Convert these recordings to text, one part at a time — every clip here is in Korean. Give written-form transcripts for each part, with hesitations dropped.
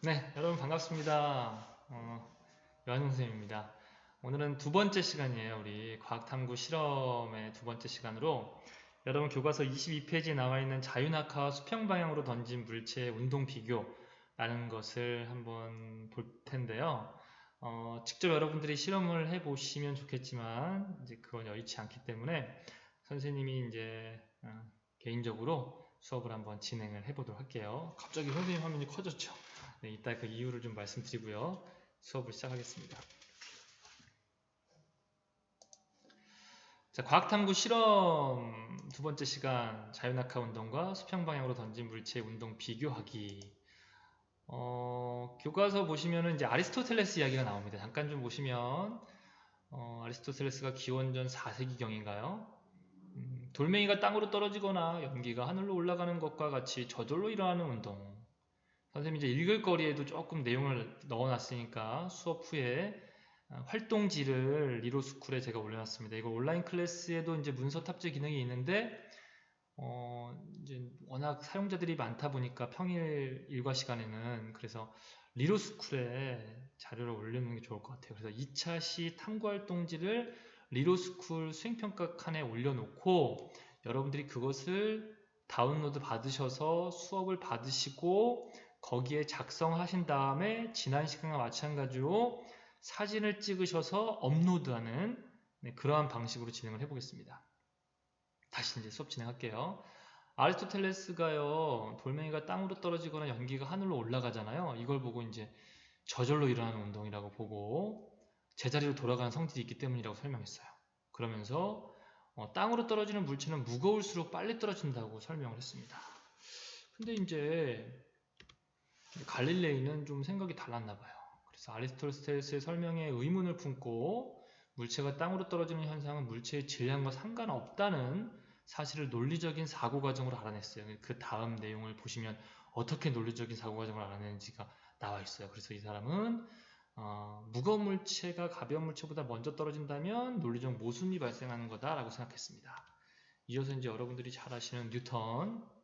네, 여러분 반갑습니다. 요한용 선생님입니다. 오늘은 두 번째 시간이에요. 우리 과학탐구 실험의 두 번째 시간으로 여러분 교과서 22페이지에 나와 있는 자유낙하와 수평 방향으로 던진 물체의 운동 비교라는 것을 한번 볼 텐데요. 직접 여러분들이 실험을 해보시면 좋겠지만 이제 그건 여의치 않기 때문에 선생님이 이제 개인적으로 수업을 한번 진행을 해보도록 할게요. 갑자기 선생님 화면이 커졌죠. 네, 이따 그 이유를 좀 말씀드리고요. 수업을 시작하겠습니다. 자, 과학탐구 실험 두 번째 시간 자유낙하 운동과 수평 방향으로 던진 물체의 운동 비교하기. 교과서 보시면은 이제 아리스토텔레스 이야기가 나옵니다. 잠깐 좀 보시면 아리스토텔레스가 기원전 4세기경인가요? 돌멩이가 땅으로 떨어지거나 연기가 하늘로 올라가는 것과 같이 저절로 일어나는 운동. 선생님이 이제 읽을 거리에도 조금 내용을 넣어놨으니까 수업 후에 활동지를 리로스쿨에 제가 올려놨습니다. 이거 온라인 클래스에도 이제 문서 탑재 기능이 있는데 이제 워낙 사용자들이 많다 보니까 평일 일과 시간에는 그래서 리로스쿨에 자료를 올려놓는 게 좋을 것 같아요. 그래서 2차 시 탐구 활동지를 리로스쿨 수행평가 칸에 올려놓고 여러분들이 그것을 다운로드 받으셔서 수업을 받으시고 거기에 작성하신 다음에 지난 시간과 마찬가지로 사진을 찍으셔서 업로드하는 그러한 방식으로 진행을 해보겠습니다. 다시 이제 수업 진행할게요. 아리스토텔레스가요, 돌멩이가 땅으로 떨어지거나 연기가 하늘로 올라가잖아요. 이걸 보고 이제 저절로 일어나는 운동이라고 보고 제자리로 돌아가는 성질이 있기 때문이라고 설명했어요. 그러면서 땅으로 떨어지는 물체는 무거울수록 빨리 떨어진다고 설명을 했습니다. 근데 이제 갈릴레이는 좀 생각이 달랐나 봐요. 그래서 아리스토텔레스의 설명에 의문을 품고 물체가 땅으로 떨어지는 현상은 물체의 질량과 상관없다는 사실을 논리적인 사고 과정으로 알아냈어요. 그 다음 내용을 보시면 어떻게 논리적인 사고 과정을 알아내는지가 나와 있어요. 그래서 이 사람은 무거운 물체가 가벼운 물체보다 먼저 떨어진다면 논리적 모순이 발생하는 거다라고 생각했습니다. 이어서 이제 여러분들이 잘 아시는 뉴턴.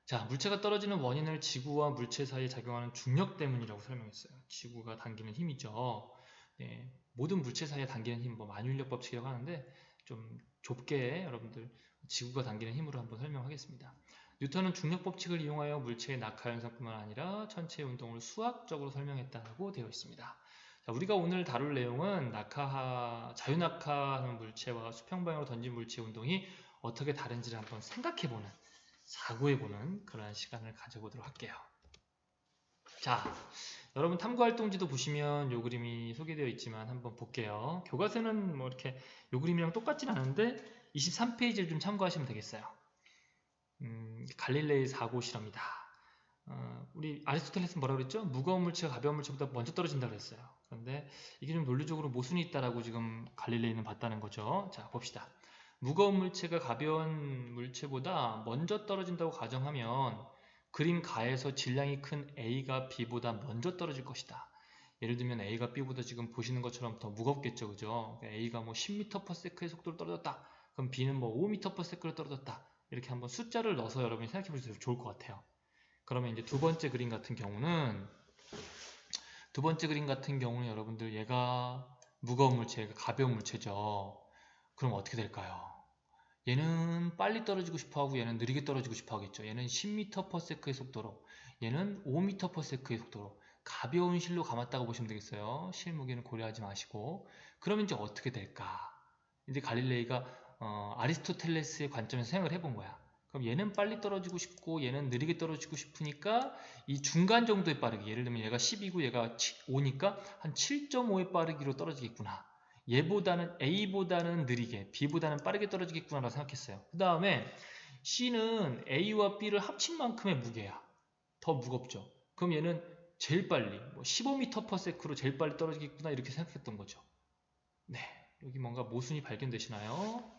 자, 물체가 떨어지는 원인을 지구와 물체 사이에 작용하는 중력 때문이라고 설명했어요. 지구가 당기는 힘이죠. 네, 모든 물체 사이에 당기는 힘, 뭐 만유인력 법칙이라고 하는데 좀 좁게 여러분들 지구가 당기는 힘으로 한번 설명하겠습니다. 뉴턴은 중력 법칙을 이용하여 물체의 낙하 현상뿐만 아니라 천체의 운동을 수학적으로 설명했다고 되어 있습니다. 자, 우리가 오늘 다룰 내용은 자유낙하하는 물체와 수평방향으로 던진 물체의 운동이 어떻게 다른지를 한번 생각해보는, 사고해보는 그런 시간을 가져보도록 할게요. 자, 여러분 탐구활동지도 보시면 요 그림이 소개되어 있지만 한번 볼게요. 교과서는 뭐 이렇게 요 그림이랑 똑같진 않은데 23페이지를 좀 참고하시면 되겠어요. 갈릴레이 사고 실험이다. 우리 아리스토텔레스는 뭐라고 그랬죠? 무거운 물체가 가벼운 물체보다 먼저 떨어진다고 그랬어요. 그런데 이게 좀 논리적으로 모순이 있다라고 지금 갈릴레이는 봤다는 거죠. 자, 봅시다. 무거운 물체가 가벼운 물체보다 먼저 떨어진다고 가정하면 그림 가에서 질량이 큰 A가 B보다 먼저 떨어질 것이다. 예를 들면 A가 B보다 지금 보시는 것처럼 더 무겁겠죠, 그죠? A가 뭐 10m/s의 속도로 떨어졌다. 그럼 B는 뭐 5m/s로 떨어졌다. 이렇게 한번 숫자를 넣어서 여러분이 생각해 보셔도 좋을 것 같아요. 그러면 이제 두 번째 그림 같은 경우는 여러분들 얘가 무거운 물체, 얘가 가벼운 물체죠. 그럼 어떻게 될까요? 얘는 빨리 떨어지고 싶어하고 얘는 느리게 떨어지고 싶어하겠죠. 얘는 10m/s의 속도로, 얘는 5m/s의 속도로 가벼운 실로 감았다고 보시면 되겠어요. 실 무게는 고려하지 마시고. 그러면 이제 어떻게 될까? 이제 갈릴레이가 아리스토텔레스의 관점에서 생각을 해본 거야. 그럼 얘는 빨리 떨어지고 싶고 얘는 느리게 떨어지고 싶으니까 이 중간 정도의 빠르기, 예를 들면 얘가 10이고 얘가 5니까 한 7.5의 빠르기로 떨어지겠구나. 얘보다는 A보다는 느리게, B보다는 빠르게 떨어지겠구나라고 생각했어요. 그 다음에 C는 A와 B를 합친 만큼의 무게야. 더 무겁죠. 그럼 얘는 제일 빨리, 뭐 15m/s로 제일 빨리 떨어지겠구나 이렇게 생각했던 거죠. 네, 여기 뭔가 모순이 발견되시나요?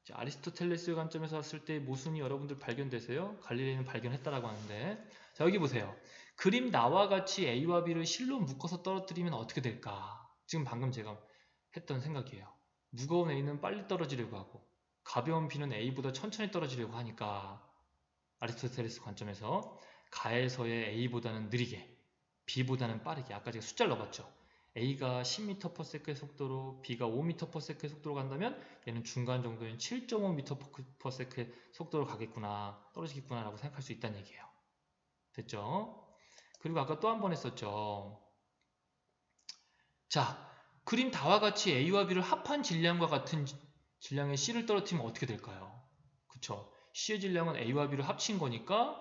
자, 아리스토텔레스의 관점에서 봤을 때 모순이 여러분들 발견되세요? 갈릴레이는 발견했다라고 하는데, 자, 여기 보세요. 그림 나와 같이 A와 B를 실로 묶어서 떨어뜨리면 어떻게 될까? 지금 방금 제가 했던 생각이에요. 무거운 A는 빨리 떨어지려고 하고 가벼운 B는 A보다 천천히 떨어지려고 하니까 아리스토텔레스 관점에서 가에서의 A보다는 느리게, B보다는 빠르게. 아까 제가 숫자를 넣어봤죠. A가 10m/s의 속도로 B가 5m/s의 속도로 간다면 얘는 중간 정도인 7.5m/s의 속도로 가겠구나, 떨어지겠구나 라고 생각할 수 있다는 얘기예요. 됐죠? 그리고 아까 또 한 번 했었죠. 자, 그림 다와 같이 A와 B를 합한 질량과 같은 질량의 C를 떨어뜨리면 어떻게 될까요? 그쵸? C의 질량은 A와 B를 합친 거니까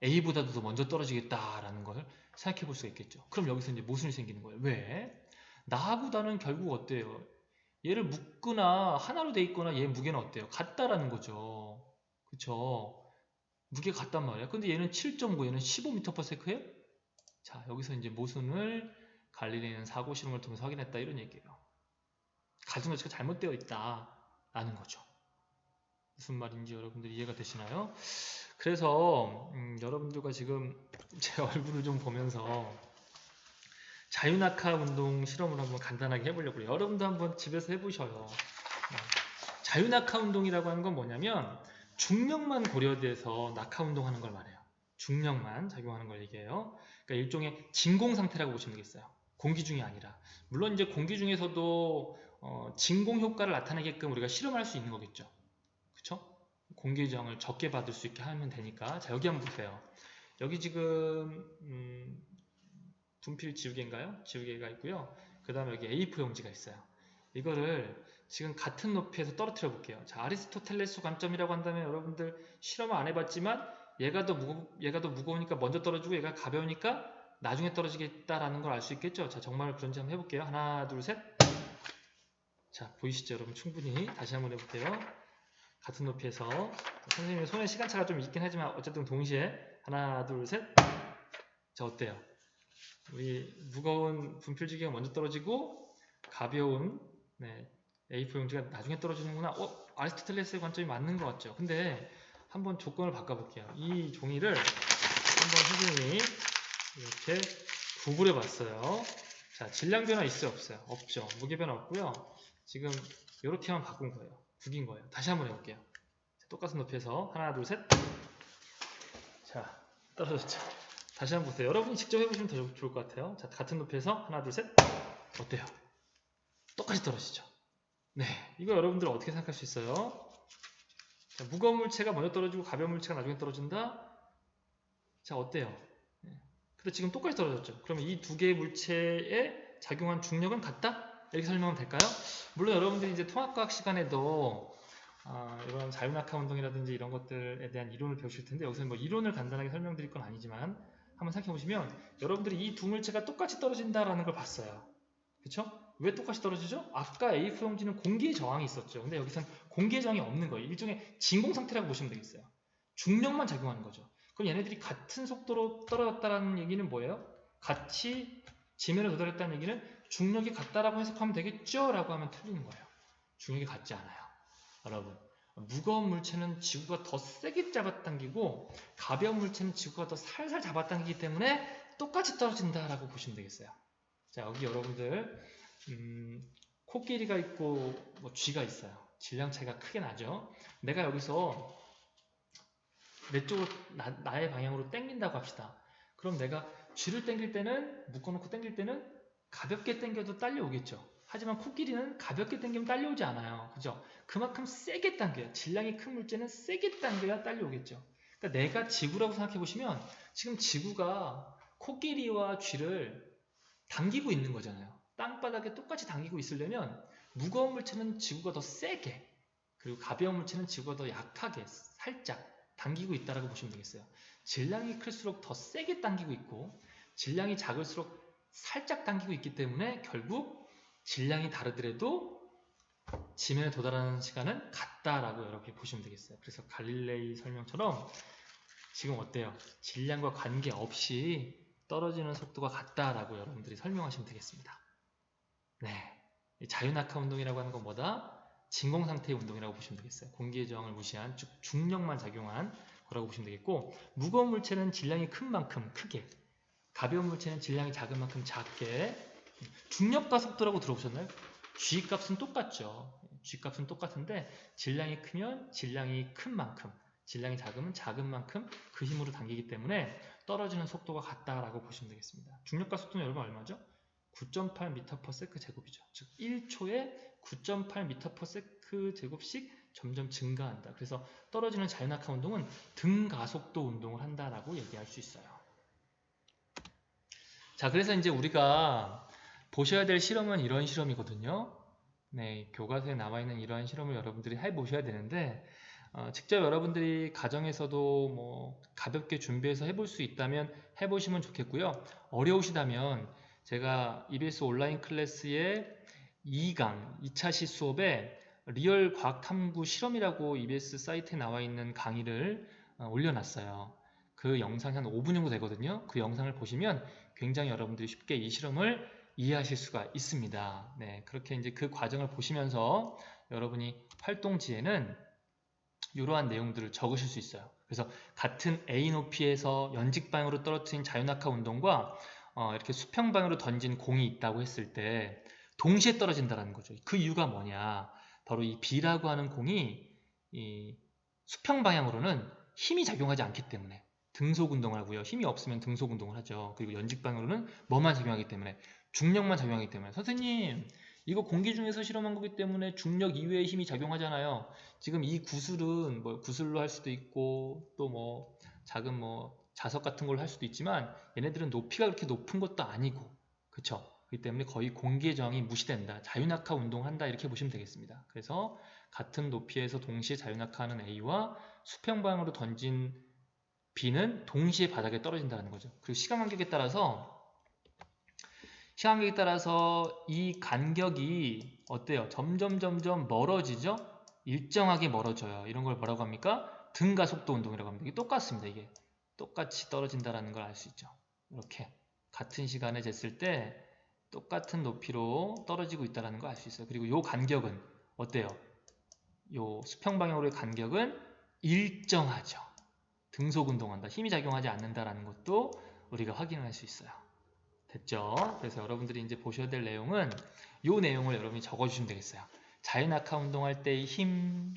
A보다도 더 먼저 떨어지겠다라는 걸 생각해 볼 수가 있겠죠. 그럼 여기서 이제 모순이 생기는 거예요. 왜? 나보다는 결국 어때요? 얘를 묶거나 하나로 돼 있거나 얘 무게는 어때요? 같다라는 거죠. 그쵸? 무게가 같단 말이야. 근데 얘는 7.9, 얘는 15m/s예요? 자, 여기서 이제 모순을 갈릴레이는 사고 실험을 통해서 확인했다, 이런 얘기예요. 가중 자체가 잘못되어 있다라는 거죠. 무슨 말인지 여러분들 이해가 되시나요? 그래서 여러분들과 지금 제 얼굴을 좀 보면서 자유낙하 운동 실험을 한번 간단하게 해보려고 해요. 여러분도 한번 집에서 해보셔요. 자유낙하 운동이라고 하는 건 뭐냐면 중력만 고려돼서 낙하 운동하는 걸 말해요. 중력만 작용하는 걸 얘기해요. 그러니까 일종의 진공 상태라고 보시면 되겠어요. 공기 중이 아니라. 물론 이제 공기 중에서도 진공 효과를 나타내게끔 우리가 실험할 수 있는 거겠죠. 그쵸? 공기저항을 적게 받을 수 있게 하면 되니까. 자, 여기 한번 보세요. 여기 지금 분필 지우개인가요? 지우개가 있고요. 그 다음에 여기 A4 용지가 있어요. 이거를 지금 같은 높이에서 떨어뜨려 볼게요. 자, 아리스토텔레스 관점이라고 한다면 여러분들 실험을 안 해봤지만 얘가 더 무거우니까 먼저 떨어지고 얘가 가벼우니까 나중에 떨어지겠다라는 걸 알 수 있겠죠? 자, 정말 그런지 한번 해볼게요. 하나, 둘, 셋. 자, 보이시죠? 여러분 충분히 다시 한번 해볼게요. 같은 높이에서. 선생님의 손에 시간차가 좀 있긴 하지만 어쨌든 동시에 하나, 둘, 셋. 자, 어때요? 우리 무거운 분필지기가 먼저 떨어지고 가벼운 A4 용지가 나중에 떨어지는구나. 아리스토텔레스의 관점이 맞는 것 같죠? 근데 한번 조건을 바꿔볼게요. 이 종이를 한번 선생님이 이렇게 구부려 봤어요. 자, 질량 변화 있어요? 없어요? 없죠. 무게 변화 없고요. 지금 이렇게만 바꾼 거예요. 구긴 거예요. 다시 한번 해볼게요. 자, 똑같은 높이에서 하나, 둘, 셋. 자, 떨어졌죠. 다시 한번 보세요. 여러분이 직접 해보시면 더 좋을 것 같아요. 자, 같은 높이에서 하나, 둘, 셋. 어때요? 똑같이 떨어지죠. 네, 이거 여러분들 어떻게 생각할 수 있어요? 자, 무거운 물체가 먼저 떨어지고 가벼운 물체가 나중에 떨어진다? 자, 어때요? 네. 근데 지금 똑같이 떨어졌죠. 그러면 이 두 개의 물체에 작용한 중력은 같다? 이렇게 설명하면 될까요? 물론 여러분들이 이제 통합과학 시간에도 이런 자유낙하 운동이라든지 이런 것들에 대한 이론을 배우실 텐데 여기서 뭐 이론을 간단하게 설명드릴 건 아니지만 한번 생각해 보시면 여러분들이 이 두 물체가 똑같이 떨어진다라는 걸 봤어요. 그쵸? 왜 똑같이 떨어지죠? 아까 A4 용지는 공기의 저항이 있었죠. 근데 여기서는 공기의 저항이 없는 거예요. 일종의 진공 상태라고 보시면 되겠어요. 중력만 작용하는 거죠. 그럼 얘네들이 같은 속도로 떨어졌다는 얘기는 뭐예요? 같이 지면에 도달했다는 얘기는 중력이 같다라고 해석하면 되겠죠? 라고 하면 틀리는 거예요. 중력이 같지 않아요. 여러분, 무거운 물체는 지구가 더 세게 잡아당기고 가벼운 물체는 지구가 더 살살 잡아당기기 때문에 똑같이 떨어진다라고 보시면 되겠어요. 자, 여기 여러분들 코끼리가 있고 뭐 쥐가 있어요. 질량 차이가 크게 나죠. 내가 여기서 내 쪽으로 나의 방향으로 당긴다고 합시다. 그럼 내가 쥐를 당길 때는 묶어놓고 당길 때는 가볍게 당겨도 딸려오겠죠. 하지만 코끼리는 가볍게 당기면 딸려오지 않아요. 그죠? 그만큼 세게 당겨요. 질량이 큰 물체는 세게 당겨야 딸려오겠죠. 그러니까 내가 지구라고 생각해 보시면 지금 지구가 코끼리와 쥐를 당기고 있는 거잖아요. 땅바닥에 똑같이 당기고 있으려면 무거운 물체는 지구가 더 세게, 그리고 가벼운 물체는 지구가 더 약하게 살짝 당기고 있다라고 보시면 되겠어요. 질량이 클수록 더 세게 당기고 있고 질량이 작을수록 살짝 당기고 있기 때문에 결국 질량이 다르더라도 지면에 도달하는 시간은 같다라고 여러분이 보시면 되겠어요. 그래서 갈릴레이 설명처럼 지금 어때요? 질량과 관계없이 떨어지는 속도가 같다라고 여러분들이 설명하시면 되겠습니다. 네, 자유낙하 운동이라고 하는 건 뭐다? 진공상태의 운동이라고 보시면 되겠어요. 공기의 저항을 무시한 즉 중력만 작용한 거라고 보시면 되겠고, 무거운 물체는 질량이 큰 만큼 크게, 가벼운 물체는 질량이 작은 만큼 작게. 중력과 속도라고 들어보셨나요? G값은 똑같죠. G값은 똑같은데 질량이 크면 질량이 큰 만큼, 질량이 작으면 작은 만큼 그 힘으로 당기기 때문에 떨어지는 속도가 같다라고 보시면 되겠습니다. 중력과 속도는 여러분 얼마죠? 9.8m/s 제곱이죠. 즉 1초에 9.8m/s 제곱씩 점점 증가한다. 그래서 떨어지는 자유낙하 운동은 등가속도 운동을 한다라고 얘기할 수 있어요. 자, 그래서 이제 우리가 보셔야 될 실험은 이런 실험이거든요. 네, 교과서에 나와 있는 이러한 실험을 여러분들이 해보셔야 되는데 직접 여러분들이 가정에서도 뭐 가볍게 준비해서 해볼 수 있다면 해보시면 좋겠고요. 어려우시다면 제가 EBS 온라인 클래스의 2강, 2차 시 수업에 리얼 과학탐구 실험이라고 EBS 사이트에 나와 있는 강의를 올려놨어요. 그 영상이 한 5분 정도 되거든요. 그 영상을 보시면 굉장히 여러분들이 쉽게 이 실험을 이해하실 수가 있습니다. 네, 그렇게 이제 그 과정을 보시면서 여러분이 활동지에는 이러한 내용들을 적으실 수 있어요. 그래서 같은 A 높이에서 연직 방향으로 떨어뜨린 자유낙하 운동과 이렇게 수평 방향으로 던진 공이 있다고 했을 때 동시에 떨어진다는 거죠. 그 이유가 뭐냐? 바로 이 B라고 하는 공이 이 수평 방향으로는 힘이 작용하지 않기 때문에 등속 운동을 하고요. 힘이 없으면 등속 운동을 하죠. 그리고 연직 방향으로는 뭐만 작용하기 때문에 중력만 작용하기 때문에 선생님 이거 공기 중에서 실험한 거기 때문에 중력 이외의 힘이 작용하잖아요. 지금 이 구슬은 뭐 구슬로 할 수도 있고 또 뭐 작은 뭐 자석 같은 걸로 할 수도 있지만 얘네들은 높이가 그렇게 높은 것도 아니고 그쵸? 그렇기 때문에 거의 공기의 저항이 무시된다. 자유낙하 운동을 한다 이렇게 보시면 되겠습니다. 그래서 같은 높이에서 동시에 자유낙하하는 A와 수평 방향으로 던진 B는 동시에 바닥에 떨어진다는 거죠. 그리고 시간 간격에 따라서 이 간격이 어때요? 점점 멀어지죠? 일정하게 멀어져요. 이런 걸 뭐라고 합니까? 등가속도 운동이라고 합니다. 이게 똑같습니다. 이게 똑같이 떨어진다는 걸 알 수 있죠. 이렇게 같은 시간에 쟀을 때 똑같은 높이로 떨어지고 있다는 걸 알 수 있어요. 그리고 이 간격은 어때요? 이 수평 방향으로의 간격은 일정하죠. 등속 운동한다. 힘이 작용하지 않는다라는 것도 우리가 확인할 수 있어요. 됐죠? 그래서 여러분들이 이제 보셔야 될 내용은 이 내용을 여러분이 적어주시면 되겠어요. 자유낙하 운동할 때의 힘,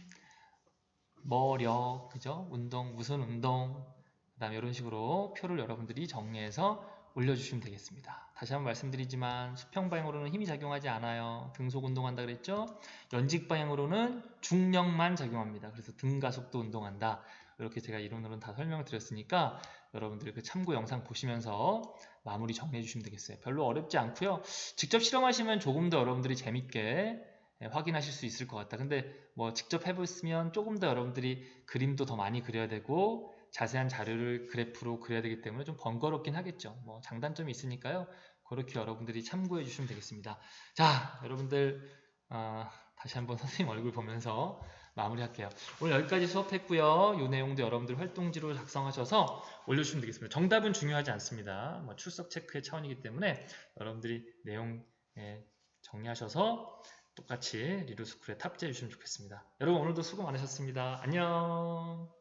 머력, 그죠? 운동, 무슨 운동, 그 다음에 이런 식으로 표를 여러분들이 정리해서 올려주시면 되겠습니다. 다시 한번 말씀드리지만 수평 방향으로는 힘이 작용하지 않아요. 등속 운동한다 그랬죠? 연직 방향으로는 중력만 작용합니다. 그래서 등가속도 운동한다. 이렇게 제가 이론으로는 다 설명을 드렸으니까 여러분들 그 참고 영상 보시면서 마무리 정리해 주시면 되겠어요. 별로 어렵지 않고요. 직접 실험하시면 조금 더 여러분들이 재밌게 확인하실 수 있을 것 같다. 근데 뭐 직접 해보시면 조금 더 여러분들이 그림도 더 많이 그려야 되고 자세한 자료를 그래프로 그려야 되기 때문에 좀 번거롭긴 하겠죠. 뭐 장단점이 있으니까요. 그렇게 여러분들이 참고해 주시면 되겠습니다. 자, 여러분들 다시 한번 선생님 얼굴 보면서 마무리할게요. 오늘 여기까지 수업했고요. 이 내용도 여러분들 활동지로 작성하셔서 올려주시면 되겠습니다. 정답은 중요하지 않습니다. 뭐 출석 체크의 차원이기 때문에 여러분들이 내용 정리하셔서 똑같이 리루스쿨에 탑재해 주시면 좋겠습니다. 여러분 오늘도 수고 많으셨습니다. 안녕.